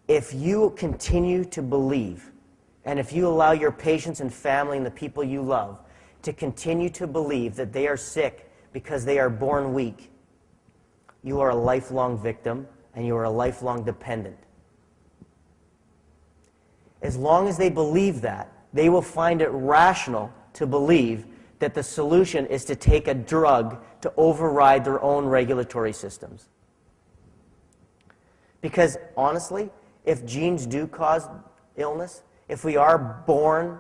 if you continue to believe, and if you allow your patients and family and the people you love to continue to believe that they are sick because they are born weak, you are a lifelong victim and you are a lifelong dependent. As long as they believe that, they will find it rational to believe that the solution is to take a drug to override their own regulatory systems. Because honestly, if genes do cause illness, if we are born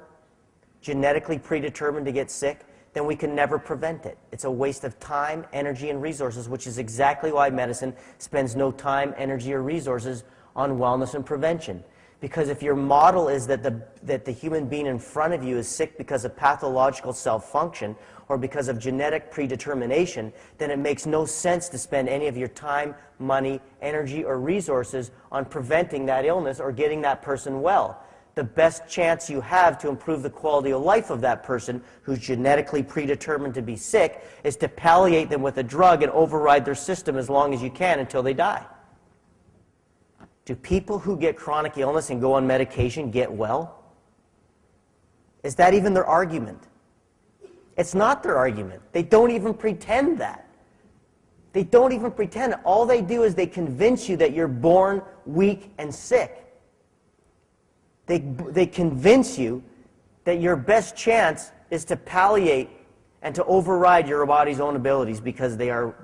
genetically predetermined to get sick, then we can never prevent it. It's a waste of time, energy, and resources, which is exactly why medicine spends no time, energy, or resources on wellness and prevention. Because if your model is that the human being in front of you is sick because of pathological self-function or because of genetic predetermination, then it makes no sense to spend any of your time, money, energy, or resources on preventing that illness or getting that person well. The best chance you have to improve the quality of life of that person who's genetically predetermined to be sick is to palliate them with a drug and override their system as long as you can until they die. Do people who get chronic illness and go on medication get well? Is that even their argument? It's not their argument. They don't even pretend that. They don't even pretend. All they do is they convince you that you're born weak and sick. They convince you that your best chance is to palliate and to override your body's own abilities because they are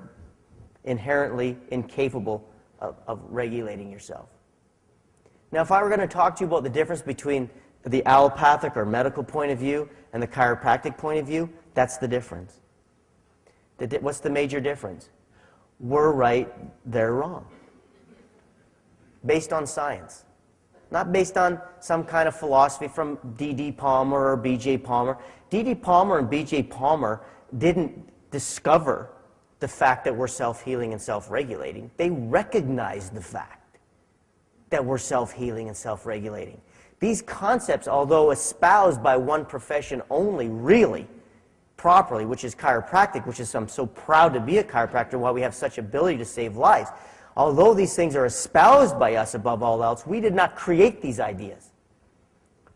inherently incapable of regulating yourself. Now, if I were going to talk to you about the difference between the allopathic or medical point of view and the chiropractic point of view, that's the difference. What's the major difference? We're right, they're wrong. Based on science. Not based on some kind of philosophy from D.D. Palmer or B.J. Palmer. D.D. Palmer and B.J. Palmer didn't discover the fact that we're self-healing and self-regulating. They recognized the fact that we're self-healing and self-regulating. These concepts, although espoused by one profession only, really, properly, which is chiropractic, which is I'm so proud to be a chiropractor, why we have such ability to save lives. Although these things are espoused by us above all else, we did not create these ideas.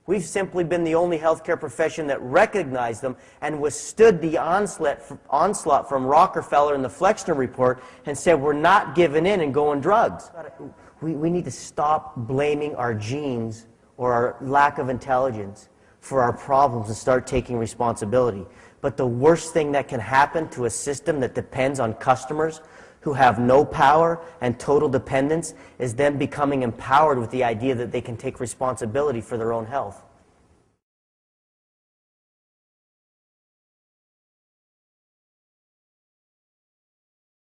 We've simply been the only healthcare profession that recognized them and withstood the onslaught from Rockefeller and the Flexner Report and said we're not giving in and going drugs. We need to stop blaming our genes or our lack of intelligence for our problems and start taking responsibility. But the worst thing that can happen to a system that depends on customers who have no power and total dependence is them becoming empowered with the idea that they can take responsibility for their own health.